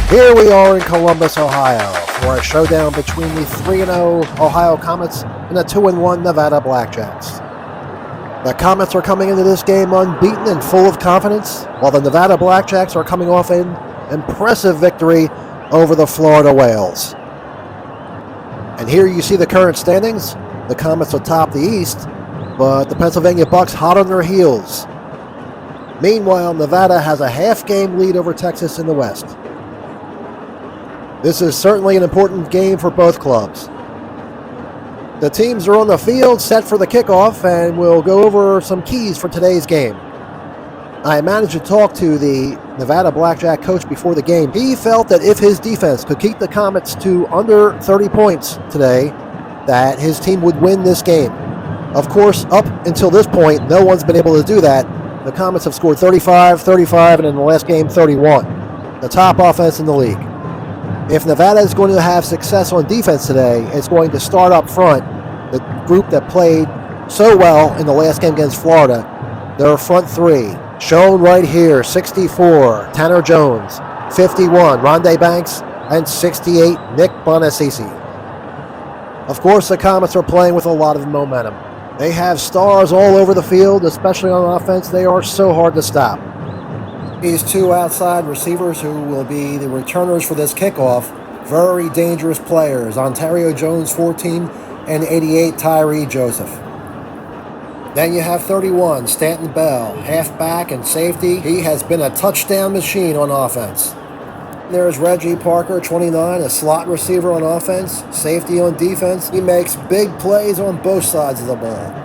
Here we are in Columbus, Ohio, for a showdown between the 3-0 Ohio Comets and the 2-1 Nevada BlackJacks. The Comets are coming into this game unbeaten and full of confidence, while the Nevada BlackJacks are coming off an impressive victory over the Florida Whales. And here you see the current standings. The Comets atop the East, but the Pennsylvania Bucks hot on their heels. Meanwhile, Nevada has a half-game lead over Texas in the West. This is certainly an important game for both clubs. The teams are on the field set for the kickoff, and we'll go over some keys for today's game. I managed to talk to the Nevada BlackJack coach before the game. He felt that if his defense could keep the Comets to under 30 points today, that his team would win this game. Of course, up until this point, no one's been able to do that. The Comets have scored 35, and in the last game, 31. The top offense in the league. If Nevada is going to have success on defense today, it's going to start up front. The group that played so well in the last game against Florida, their front three, shown right here, 64, Tanner Jones, 51, Rondé Banks, and 68, Nick Bonassisi. Of course, the Comets are playing with a lot of momentum. They have stars all over the field, especially on offense. They are so hard to stop. These two outside receivers who will be the returners for this kickoff, very dangerous players. Ontario Jones, 14, and 88, Tyree Joseph. Then you have 31, Stanton Bell, halfback and safety. He has been a touchdown machine on offense. There's Reggie Parker, 29, a slot receiver on offense, safety on defense. He makes big plays on both sides of the ball.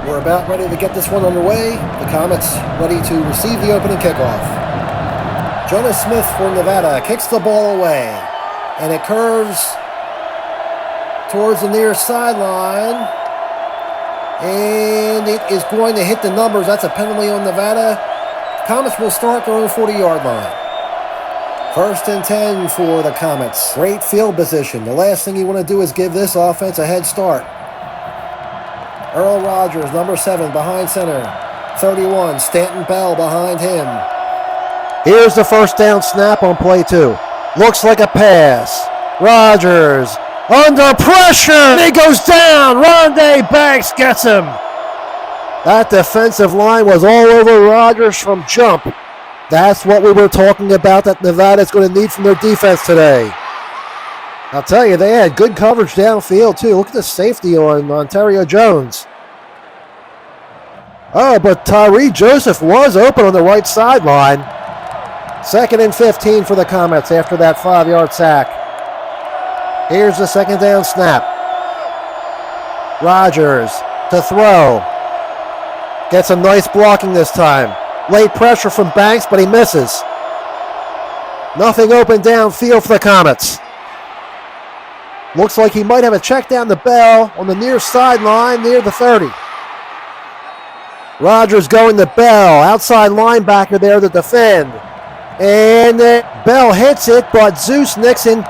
We're about ready to get this one underway. The Comets ready to receive the opening kickoff. Jonas Smith for Nevada kicks the ball away, and it curves towards the near sideline, and it is going to hit the numbers. That's a penalty on Nevada. Comets will start their own 40-yard line. 1st and 10 for the Comets. Great field position. The last thing you want to do is give this offense a head start. Earl Rogers, number 7, behind center. 31, Stanton Bell behind him. Here's the first down snap on play 2. Looks like a pass. Rogers under pressure. And he goes down. Rondé Banks gets him. That defensive line was all over Rogers from jump. That's what we were talking about that Nevada's going to need from their defense today. I'll tell you, they had good coverage downfield, too. Look at the safety on Ontario Jones. Oh, but Tyree Joseph was open on the right sideline. 2nd and 15 for the Comets after that 5-yard sack. Here's the second down snap. Rogers to throw. Gets some nice blocking this time. Late pressure from Banks, but he misses. Nothing open downfield for the Comets. Looks like he might have a check down to Bell on the near sideline near the 30. Rogers going to Bell, outside linebacker there to defend. And Bell hits it, but Zeus Nixon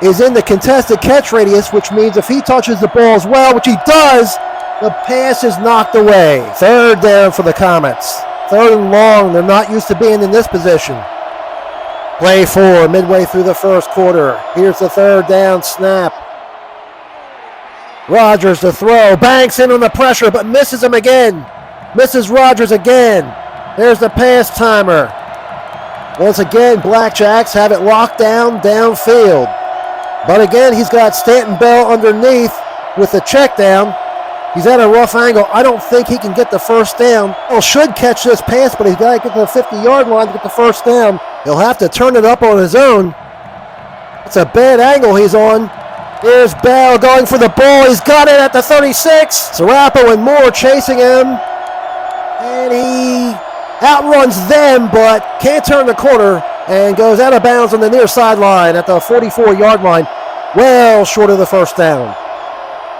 is in the contested catch radius, which means if he touches the ball as well, which he does, the pass is knocked away. 3rd down for the Comets. 3rd and long. They're not used to being in this position. Play 4, midway through the first quarter. Here's the 3rd down snap. Rogers to throw. Banks in on the pressure, but misses him again. Misses Rogers again. There's the pass timer. Once again, BlackJacks have it locked down downfield. But again, he's got Stanton Bell underneath with the check down. He's at a rough angle. I don't think he can get the first down. Bell should catch this pass, but he's got to get to the 50-yard line to get the first down. He'll have to turn it up on his own. It's a bad angle he's on. Here's Bell going for the ball. He's got it at the 36. Sarapo and Moore chasing him. And he outruns them, but can't turn the corner and goes out of bounds on the near sideline at the 44-yard line, well short of the first down.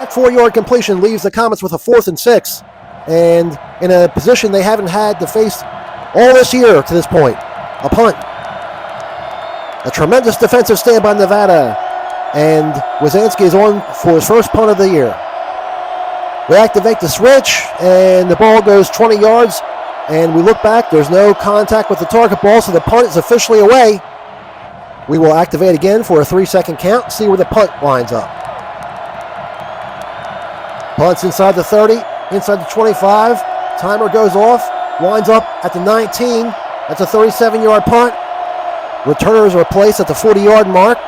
That 4-yard completion leaves the Comets with a 4th and 6, and in a position they haven't had to face all this year to this point, a punt. A tremendous defensive stand by Nevada, and Wazanski is on for his first punt of the year. We activate the switch, and the ball goes 20 yards, and we look back. There's no contact with the target ball, so the punt is officially away. We will activate again for a 3-second count and see where the punt lines up. Punts inside the 30, inside the 25. Timer goes off, winds up at the 19. That's a 37-yard punt. Returners are placed at the 40-yard mark,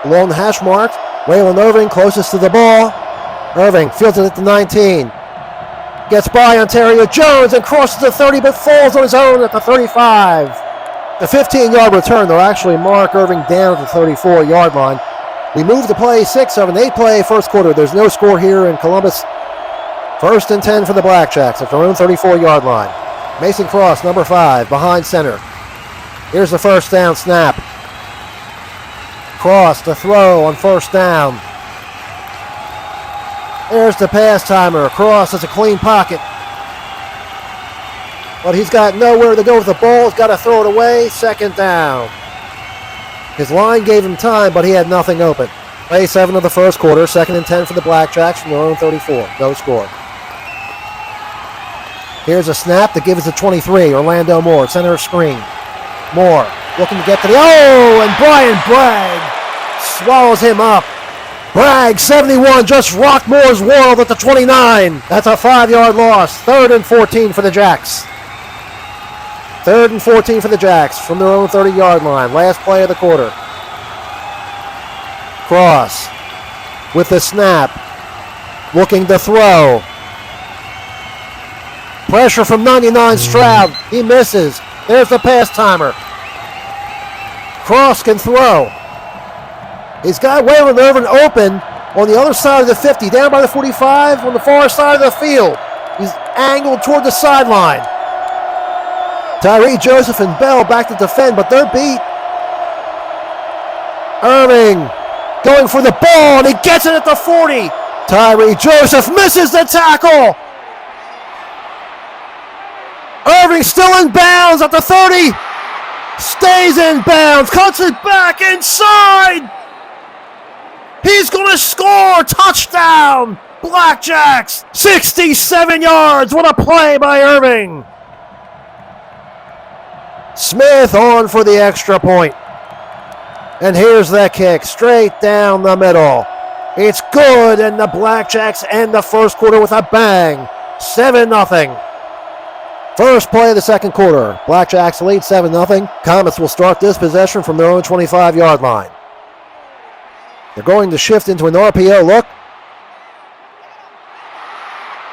along the hash mark. Waylon Irving closest to the ball. Irving fields it at the 19. Gets by Ontario Jones and crosses the 30, but falls on his own at the 35. The 15-yard return, they'll actually mark Irving down at the 34-yard line. We move to play 6 of an 8-play first quarter. There's no score here in Columbus. 1st and 10 for the BlackJacks at their own 34-yard line. Mason Cross, number 5, behind center. Here's the first down snap. Cross to throw on first down. There's the pass timer. Cross has a clean pocket. But he's got nowhere to go with the ball. He's got to throw it away. 2nd down. His line gave him time, but he had nothing open. Play 7 of the first quarter. 2nd and 10 for the BlackJacks from their own 34. No score. Here's a snap that gives it 23. Orlando Moore, center screen. Moore looking to get to the... Oh, and Brian Bragg swallows him up. Bragg, 71, just rocked Moore's world at the 29. That's a 5-yard loss. 3rd and 14 for the Jacks. 3rd and 14 for the Jacks from their own 30-yard line. Last play of the quarter. Cross with the snap. Looking to throw. Pressure from 99 Stroud. He misses. There's the pass timer. Cross can throw. He's got Waylon Irving open on the other side of the 50, down by the 45, on the far side of the field. He's angled toward the sideline. Tyree Joseph and Bell back to defend, but they're beat. Irving going for the ball, and he gets it at the 40. Tyree Joseph misses the tackle. Irving still in bounds at the 30. Stays in bounds, cuts it back inside. He's going to score! Touchdown! BlackJacks! 67 yards! What a play by Irving! Smith on for the extra point. And here's the kick, straight down the middle. It's good, and the BlackJacks end the first quarter with a bang. 7-0. First play of the second quarter. BlackJacks lead 7-0. Comets will start this possession from their own 25-yard line. They're going to shift into an RPO look.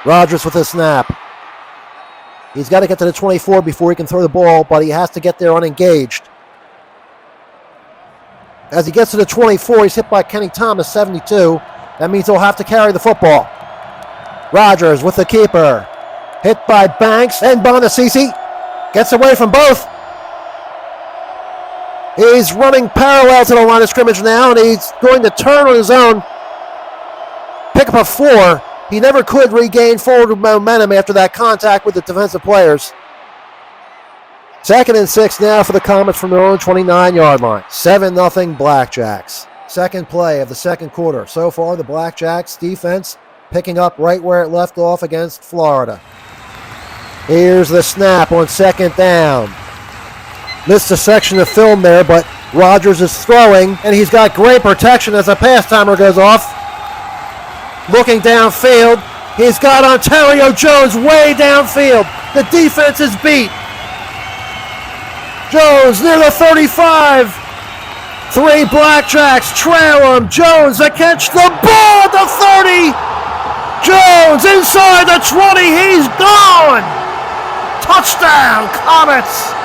Rogers with a snap. He's got to get to the 24 before he can throw the ball, but he has to get there unengaged. As he gets to the 24, he's hit by Kenny Thomas, 72. That means he'll have to carry the football. Rogers with the keeper. Hit by Banks and Bonacisi. Gets away from both. He's running parallel to the line of scrimmage now, and he's going to turn on his own. Pick up a 4. He never could regain forward momentum after that contact with the defensive players. 2nd and 6 now for the Comets from their own 29-yard line. 7-0 BlackJacks. Second play of the second quarter. So far, the BlackJacks defense picking up right where it left off against Florida. Here's the snap on 2nd down. Missed a section of film there, but Rogers is throwing, and he's got great protection as the pass timer goes off. Looking downfield, he's got Ontario Jones way downfield. The defense is beat. Jones near the 35. 3 BlackJacks trail him. Jones to catch the ball at the 30. Jones inside the 20. He's gone. Touchdown, Comets.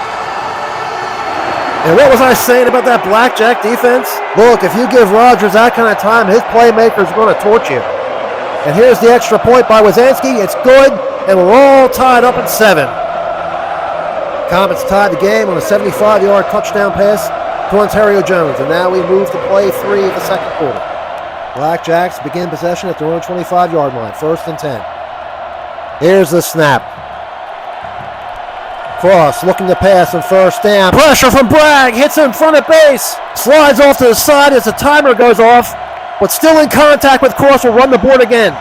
And what was I saying about that BlackJack defense? Look, if you give Rogers that kind of time, his playmakers are going to torch you. And here's the extra point by Wazinski. It's good, and we're all tied up at 7. Comets tied the game on a 75-yard touchdown pass to Ontario Jones. And now we move to play 3 of the second quarter. BlackJacks begin possession at their own 25-yard line. 1st and 10. Here's the snap. Cross looking to pass on 1st down. Pressure from Bragg. Hits in front of base. Slides off to the side as the timer goes off. But still in contact with Cross. Will run the board again.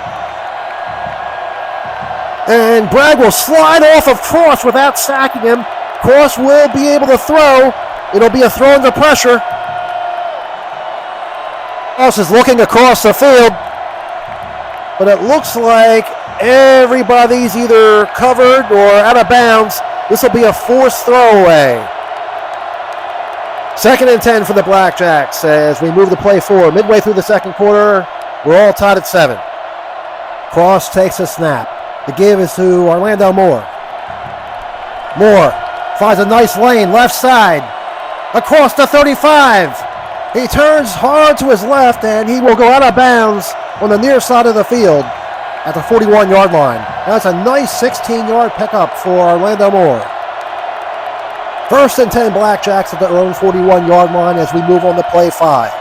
And Bragg will slide off of Cross without sacking him. Cross will be able to throw. It'll be a throw under pressure. Cross is looking across the field, but it looks like everybody's either covered or out of bounds. This will be a forced throwaway. 2nd and 10 for the BlackJacks as we move the play forward. Midway through the second quarter, we're all tied at 7. Cross takes a snap. The give is to Orlando Moore. Moore finds a nice lane, left side, across the 35. He turns hard to his left, and he will go out of bounds on the near side of the field at the 41-yard line. That's a nice 16-yard pickup for Orlando Moore. 1st and 10 BlackJacks at their own 41-yard line as we move on to play 5.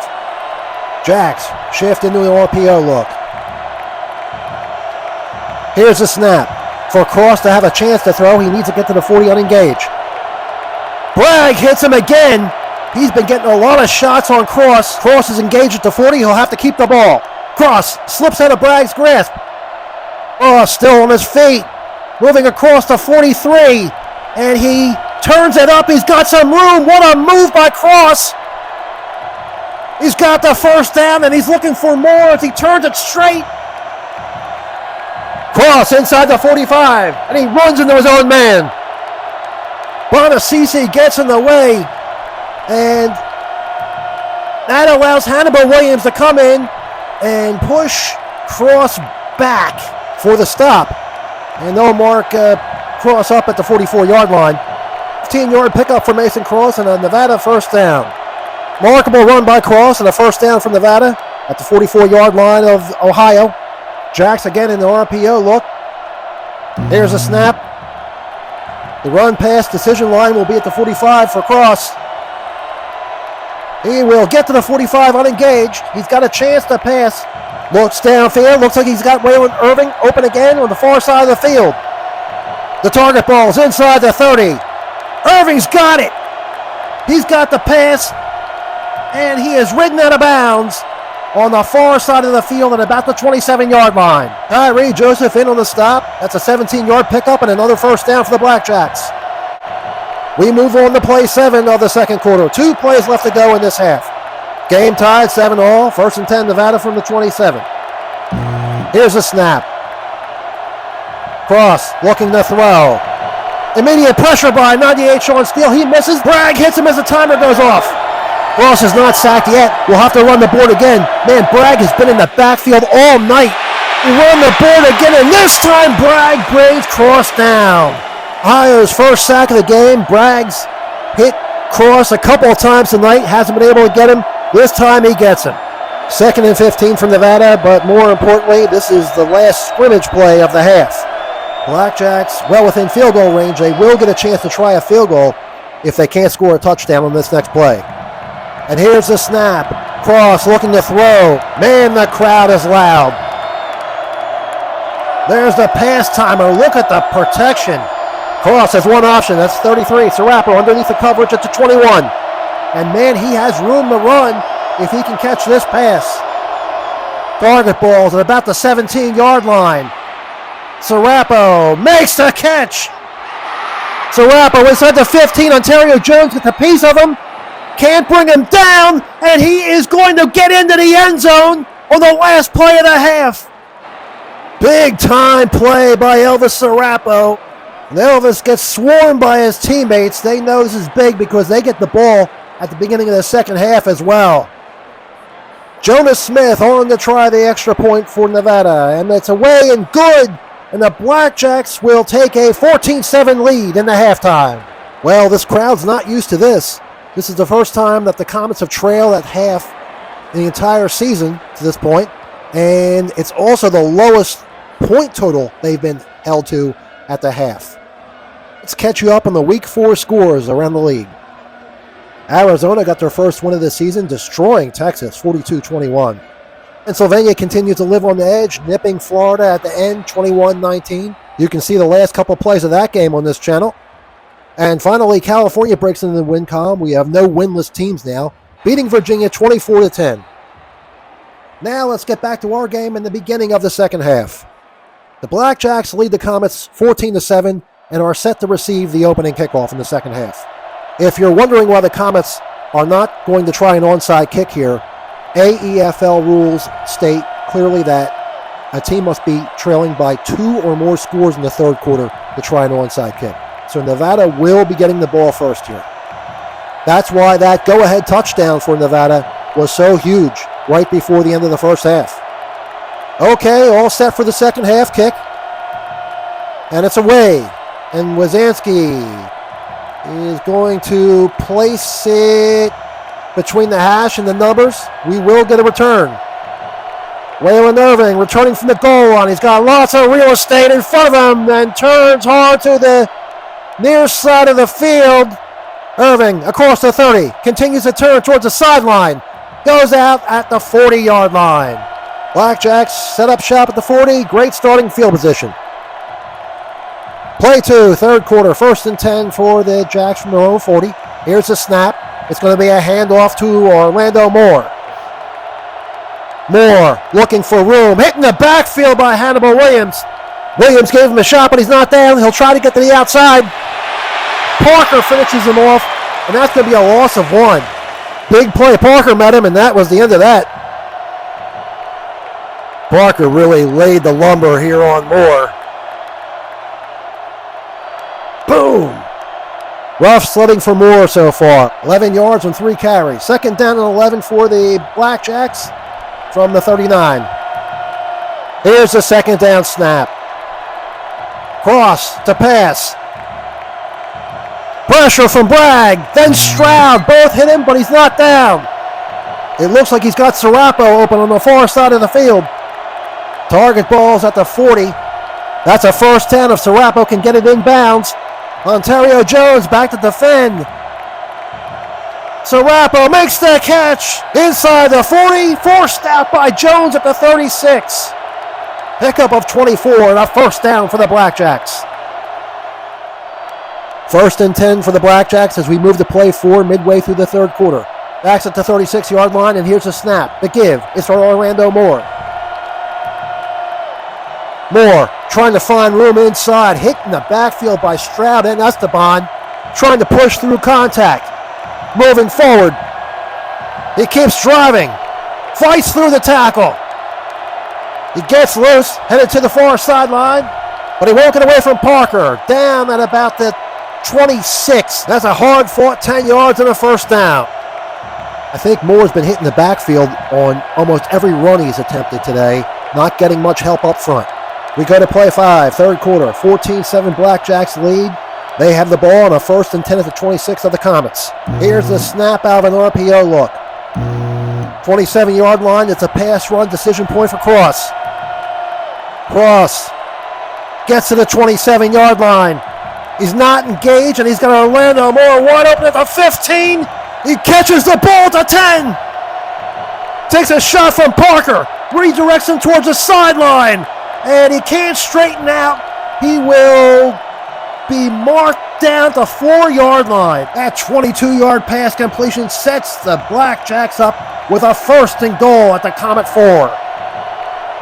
Jacks shift into the RPO look. Here's the snap. For Cross to have a chance to throw, he needs to get to the 40 unengaged. Bragg hits him again. He's been getting a lot of shots on Cross. Cross is engaged at the 40. He'll have to keep the ball. Cross slips out of Bragg's grasp. Oh, still on his feet. Moving across the 43. And he turns it up. He's got some room. What a move by Cross. He's got the first down, and he's looking for more as he turns it straight. Cross inside the 45, and he runs into his own man. Bonacisi gets in the way, and that allows Hannibal Williams to come in and push Cross back for the stop. And they'll mark Cross up at the 44-yard line. 15-yard pickup for Mason Cross and a Nevada first down. Remarkable run by Cross and a first down from Nevada at the 44-yard line of Ohio. Jacks again in the RPO look. Here's a snap. The run pass decision line will be at the 45 for Cross. He will get to the 45 unengaged. He's got a chance to pass. Looks downfield. Looks like he's got Waylon Irving open again on the far side of the field. The target ball is inside the 30. Irving's got it. He's got the pass. And he is ridden out of bounds on the far side of the field at about the 27-yard line. Tyree Joseph in on the stop. That's a 17-yard pickup and another first down for the BlackJacks. We move on to play 7 of the second quarter. 2 plays left to go in this half. Game tied, 7-all. 1st and 10, Nevada from the 27. Here's a snap. Cross looking to throw. Immediate pressure by 98 Sean Steele. He misses. Bragg hits him as the timer goes off. Cross is not sacked yet. We'll have to run the board again. Man, Bragg has been in the backfield all night. We run the board again, and this time Bragg brings Cross down. Ohio's first sack of the game. Bragg's hit Cross a couple of times tonight. Hasn't been able to get him. This time he gets him. 2nd and 15 from Nevada, but more importantly, this is the last scrimmage play of the half. BlackJacks well within field goal range. They will get a chance to try a field goal if they can't score a touchdown on this next play. And here's the snap. Cross looking to throw. Man, the crowd is loud. There's the pass timer. Look at the protection. Cross has one option. That's 33. Sarapo underneath the coverage at the 21. And man, he has room to run if he can catch this pass. Target balls at about the 17-yard line. Sarapo makes the catch. Sarapo inside the 15. Ontario Jones gets a piece of him. Can't bring him down, and he is going to get into the end zone on the last play of the half. Big time play by Elvis Sarapo. And Elvis gets swarmed by his teammates. They know this is big because they get the ball at the beginning of the second half as well. Jonas Smith on to try the extra point for Nevada, and it's away and good, and the BlackJacks will take a 14-7 lead in the halftime. Well, this crowd's not used to this. This is the first time that the Comets have trailed at half the entire season to this point, and it's also the lowest point total they've been held to at the half. Let's catch you up on the Week 4 scores around the league. Arizona got their first win of the season, destroying Texas 42-21. Pennsylvania continues to live on the edge, nipping Florida at the end 21-19. You can see the last couple plays of that game on this channel. And finally, California breaks into the win column. We have no winless teams now, beating Virginia 24-10. Now let's get back to our game in the beginning of the second half. The BlackJacks lead the Comets 14-7 and are set to receive the opening kickoff in the second half. If you're wondering why the Comets are not going to try an onside kick here, AEFL rules state clearly that a team must be trailing by 2 or more scores in the third quarter to try an onside kick. So Nevada will be getting the ball first here. That's why that go-ahead touchdown for Nevada was so huge right before the end of the first half. Okay, all set for the second half kick. And it's away. And Wazanski is going to place it between the hash and the numbers. We will get a return. Waylon Irving returning from the goal line. He's got lots of real estate in front of him and turns hard to the near side of the field. Irving across the 30. Continues to turn towards the sideline. Goes out at the 40-yard line. BlackJacks set up shop at the 40. Great starting field position. Play 2, third quarter, 1st and 10 for the Jacks from their own 40. Here's the snap. It's going to be a handoff to Orlando Moore. Moore looking for room. Hitting the backfield by Hannibal Williams. Williams gave him a shot, but he's not down. He'll try to get to the outside. Parker finishes him off, and that's going to be a loss of 1. Big play. Parker met him, and that was the end of that. Parker really laid the lumber here on Moore. Boom! Rough sledding for Moore so far. 11 yards on 3 carries. 2nd down and 11 for the BlackJacks from the 39. Here's the 2nd down snap. Cross to pass. Pressure from Bragg. Then Stroud. Both hit him, but he's not down. It looks like he's got Sarapo open on the far side of the field. Target ball's at the 40. That's a first down if Sarapo can get it inbounds. Ontario Jones back to defend. Sarapo makes the catch inside the 40. Forced out by Jones at the 36. Pickup of 24 and a first down for the BlackJacks. 1st and 10 for the BlackJacks as we move to play 4 midway through the third quarter. Backs at the 36-yard line, and here's a snap. The give is for Orlando Moore. Moore trying to find room inside, hit in the backfield by Stroud and Esteban, trying to push through contact. Moving forward. He keeps driving. Fights through the tackle. He gets loose, headed to the far sideline, but he won't get away from Parker. Down at about the 26. That's a hard-fought 10 yards and a first down. I think Moore's been hitting the backfield on almost every run he's attempted today, not getting much help up front. We go to play 5, third quarter, 14-7 BlackJacks lead. They have the ball on a 1st and 10 at the 26 of the Comets. Here's the snap out of an RPO look. 27-yard line, it's a pass run decision point for Cross. Cross gets to the 27-yard line. He's not engaged, and he's got Orlando Moore wide open at the 15. He catches the ball at the 10. Takes a shot from Parker. Redirects him towards the sideline. And he can't straighten out. He will be marked down at the 4-yard line. That 22-yard pass completion sets the BlackJacks up with a 1st and goal at the Comet 4.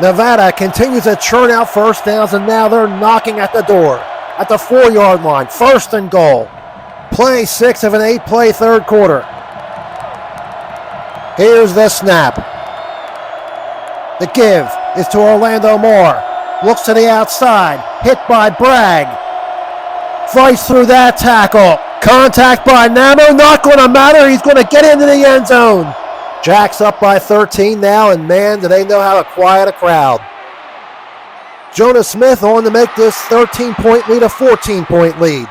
Nevada continues to churn out first downs, and now they're knocking at the door at the 4-yard line. 1st and goal. Play 6 of an 8-play third quarter. Here's the snap. The give is to Orlando Moore. Looks to the outside. Hit by Bragg. Fights through that tackle. Contact by Namo. Not going to matter. He's going to get into the end zone. Jacks up by 13 now, and man, do they know how to quiet a crowd. Jonah Smith on to make this 13-point lead a 14-point lead.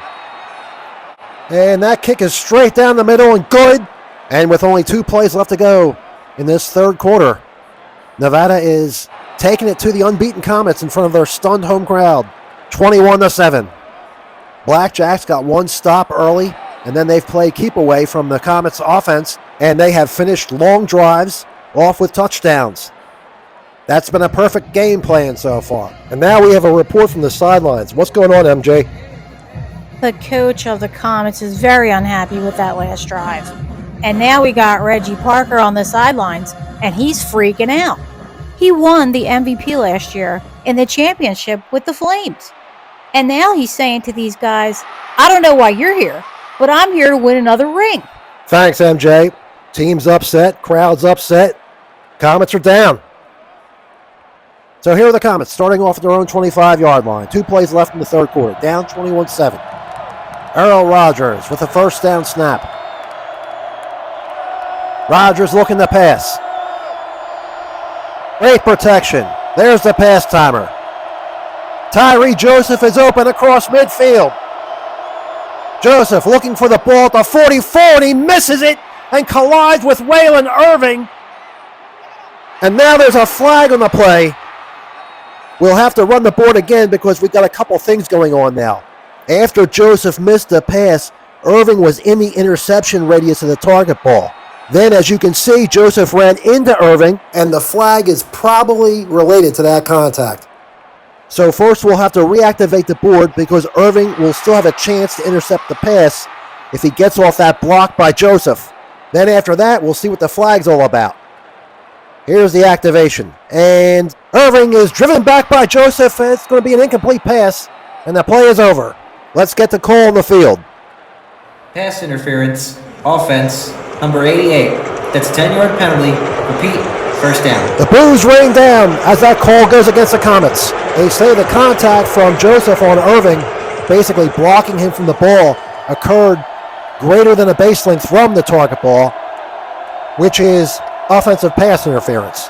And that kick is straight down the middle and good. And with only 2 plays left to go in this third quarter, Nevada is taking it to the unbeaten Comets in front of their stunned home crowd, 21-7. BlackJacks got 1 stop early, and then they've played keep away from the Comets offense, and they have finished long drives off with touchdowns. That's been a perfect game plan so far. And now we have a report from the sidelines. What's going on, MJ? The coach of the Comets is very unhappy with that last drive. And now we got Reggie Parker on the sidelines, and he's freaking out. He won the MVP last year in the championship with the Flames. And now he's saying to these guys, I don't know why you're here, but I'm here to win another ring. Thanks, MJ. Team's upset, crowd's upset. Comets are down. So here are the Comets, starting off at their own 25-yard line. 2 plays left in the third quarter. Down 21-7. Earl Rogers with a first down snap. Rogers looking to pass. Great protection. There's the pass timer. Tyree Joseph is open across midfield. Joseph looking for the ball at the 44, and he misses it and collides with Waylon Irving. And now there's a flag on the play. We'll have to run the board again because we've got a couple things going on now. After Joseph missed the pass, Irving was in the interception radius of the target ball. Then, as you can see, Joseph ran into Irving, and the flag is probably related to that contact. So first we'll have to reactivate the board because Irving will still have a chance to intercept the pass if he gets off that block by Joseph. Then after that, we'll see what the flag's all about. Here's the activation. And Irving is driven back by Joseph, and it's going to be an incomplete pass, and the play is over. Let's get the call on the field. Pass interference, offense, number 88. That's a 10-yard penalty. Repeat, first down. The boos rain down as that call goes against the Comets. They say the contact from Joseph on Irving, basically blocking him from the ball, occurred greater than a base length from the target ball, which is offensive pass interference.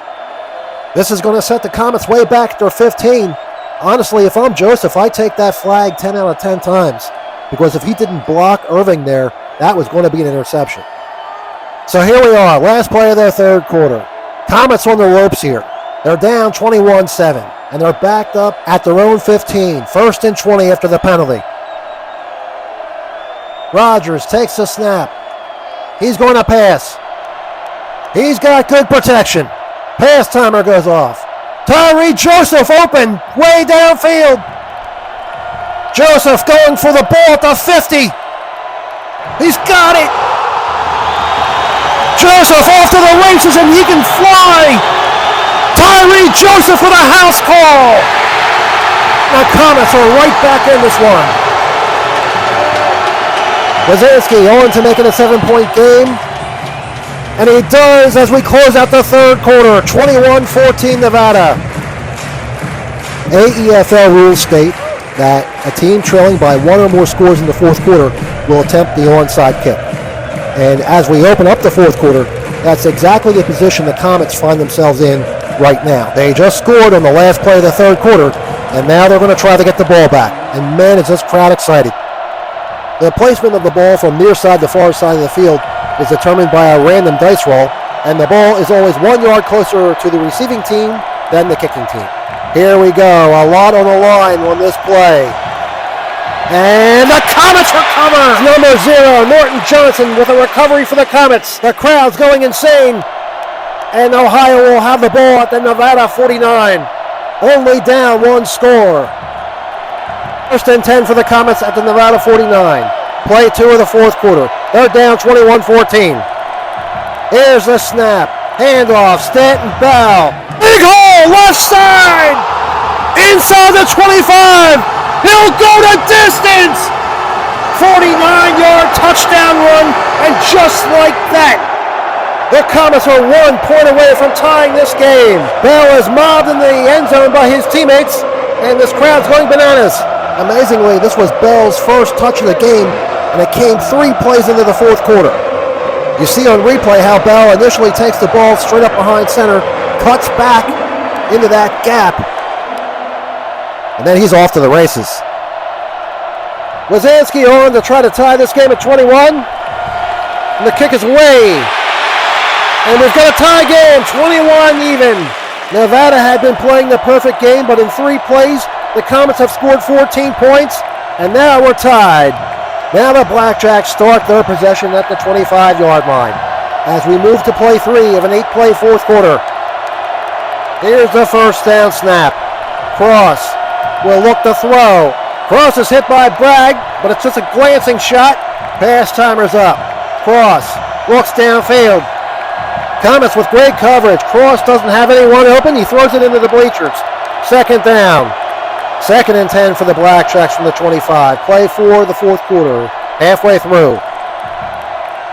This is going to set the Comets way back at their 15. Honestly, if I'm Joseph, I take that flag 10 out of 10 times because if he didn't block Irving there, that was going to be an interception. So here we are, last play of their third quarter. Comets on the ropes here. They're down 21-7, and they're backed up at their own 15. 1st and 20 after the penalty. Rogers takes the snap. He's going to pass. He's got good protection. Pass timer goes off. Tyree Joseph open, way downfield. Joseph going for the ball at the 50. He's got it. Joseph off to the races and he can fly. Tyree Joseph with a house call. The Comets are right back in this one. Wazinski on to make it a 7-point game. And he does as we close out the third quarter, 21-14 Nevada. AEFL rules state that a team trailing by 1 or more scores in the fourth quarter will attempt the onside kick. And as we open up the fourth quarter, that's exactly the position the Comets find themselves in right now. They just scored on the last play of the third quarter, and now they're going to try to get the ball back. And man, is this crowd excited. The placement of the ball from near side to far side of the field is determined by a random dice roll, and the ball is always 1 yard closer to the receiving team than the kicking team. Here we go, a lot on the line on this play. And the Comets recover! Number 0, Norton Johnson with a recovery for the Comets. The crowd's going insane. And Ohio will have the ball at the Nevada 49. Only down 1 score. 1st and 10 for the Comets at the Nevada 49. Play 2 of the fourth quarter. They're down 21-14. Here's the snap. Handoff. Stanton Bell. Big hole. Left side. Inside the 25. He'll go to distance. 49-yard touchdown run. And just like that, the Comets are 1 point away from tying this game. Bell is mobbed in the end zone by his teammates. And this crowd's going bananas. Amazingly, this was Bell's first touch of the game, and it came 3 plays into the fourth quarter. You see on replay how Bell initially takes the ball straight up behind center, cuts back into that gap, and then he's off to the races. Wazinski on to try to tie this game at 21, and the kick is away. And we've got a tie game, 21 even. Nevada had been playing the perfect game, but in 3 plays, the Comets have scored 14 points, and now we're tied. Now the BlackJacks start their possession at the 25-yard line as we move to play 3 of an 8-play fourth quarter. Here's the first down snap. Cross will look to throw. Cross is hit by Bragg, but it's just a glancing shot. Pass timer's up. Cross looks downfield. Comets with great coverage. Cross doesn't have anyone open. He throws it into the bleachers. 2nd down. 2nd and 10 for the BlackJacks from the 25. Play 4 of the fourth quarter. Halfway through.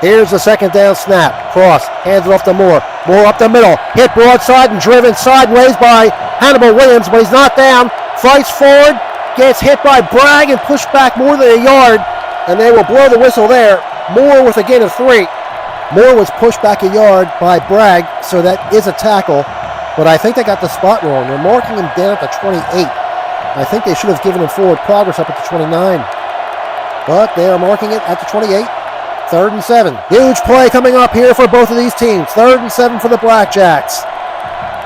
Here's the second down snap. Cross, hands it off to Moore. Moore up the middle. Hit broadside and driven sideways by Hannibal Williams, but he's not down. Fights forward, gets hit by Bragg and pushed back more than a yard, and they will blow the whistle there. Moore with a gain of 3. Moore was pushed back a yard by Bragg, so that is a tackle, but I think they got the spot wrong. They're marking him down at the 28. I think they should have given him forward progress up at the 29, but they are marking it at the 28. 3rd and 7. Huge play coming up here for both of these teams. 3rd and 7 for the BlackJacks.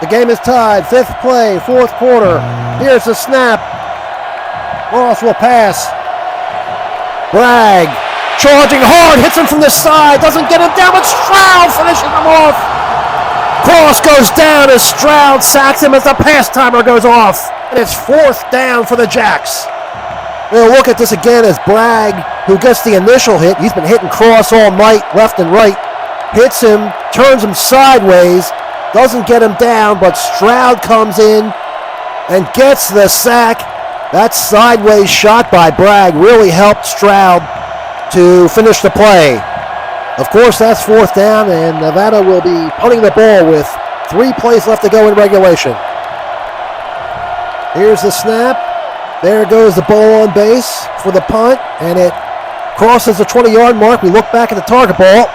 The game is tied. 5th play, 4th quarter. Here's the snap. Ross will pass. Bragg charging hard, hits him from the side, doesn't get him down, but Stroud finishes him off. Cross goes down as Stroud sacks him as the pass timer goes off. And it's 4th down for the Jacks. We'll look at this again as Bragg, who gets the initial hit. He's been hitting Cross all night, left and right. Hits him, turns him sideways, doesn't get him down, but Stroud comes in and gets the sack. That sideways shot by Bragg really helped Stroud to finish the play. Of course, that's 4th down, and Nevada will be punting the ball with 3 plays left to go in regulation. Here's the snap. There goes the ball on base for the punt, and it crosses the 20-yard mark. We look back at the target ball.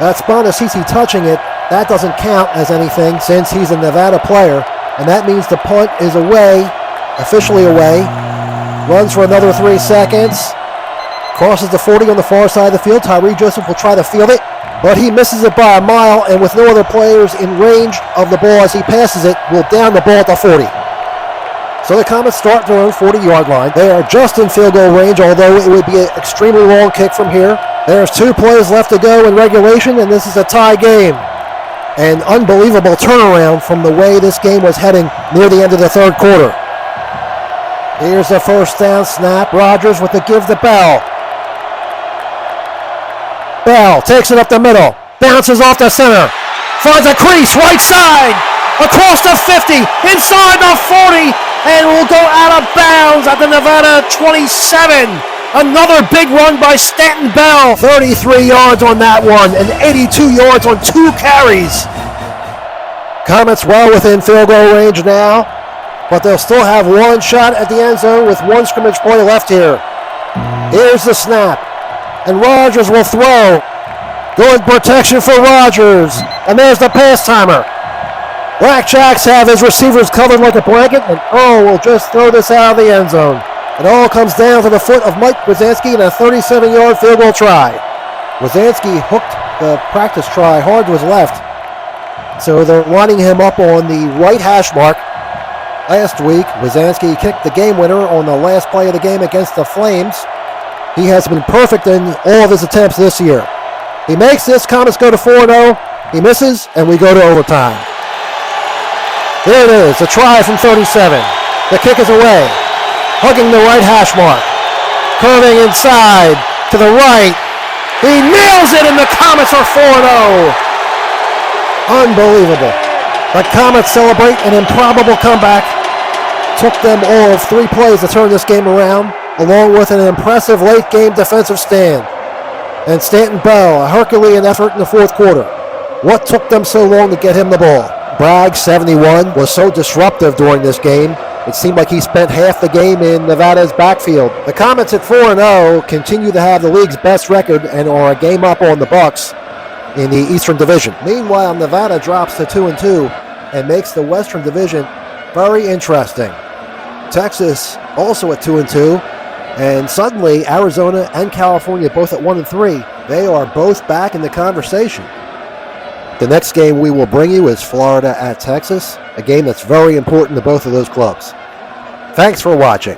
That's Bonacisi touching it. That doesn't count as anything since he's a Nevada player, and that means the punt is away, officially away. Runs for another 3 seconds. Crosses the 40 on the far side of the field. Tyree Joseph will try to field it, but he misses it by a mile, and with no other players in range of the ball as he passes it, will down the ball at the 40. So the Comets start their own 40-yard line. They are just in field goal range, although it would be an extremely long kick from here. There's 2 plays left to go in regulation, and this is a tie game. An unbelievable turnaround from the way this game was heading near the end of the 3rd quarter. Here's the 1st down snap. Rogers with the give to Bell. Bell takes it up the middle. Bounces off the center. Finds a crease, right side. Across the 50. Inside the 40. And will go out of bounds at the Nevada 27. Another big run by Stanton Bell. 33 yards on that one and 82 yards on 2 carries. Comets well within field goal range now, but they'll still have 1 shot at the end zone with 1 scrimmage play left here. Here's the snap, and Rogers will throw. Good protection for Rogers, and there's the pass timer. BlackJacks have his receivers covered like a blanket, and Earl will just throw this out of the end zone. It all comes down to the foot of Mike Wazanski in a 37-yard field goal try. Wazanski hooked the practice try hard to his left, so they're lining him up on the right hash mark. Last week, Wazanski kicked the game winner on the last play of the game against the Flames. He has been perfect in all of his attempts this year. He makes this, Comets go to 4-0. He misses, and we go to overtime. There it is, a try from 37. The kick is away, hugging the right hash mark. Curving inside, to the right. He nails it, and the Comets are 4-0. Unbelievable. The Comets celebrate an improbable comeback. Took them all of 3 plays to turn this game around, along with an impressive late-game defensive stand. And Stanton Bell, a Herculean effort in the 4th quarter. What took them so long to get him the ball? Bragg, 71, was so disruptive during this game. It seemed like he spent half the game in Nevada's backfield. The Comets at 4-0 continue to have the league's best record and are a game up on the Bucks in the Eastern Division. Meanwhile, Nevada drops to 2-2 and makes the Western Division very interesting. Texas also at 2-2, and suddenly Arizona and California both at 1-3. They are both back in the conversation. The next game we will bring you is Florida at Texas, a game that's very important to both of those clubs. Thanks for watching.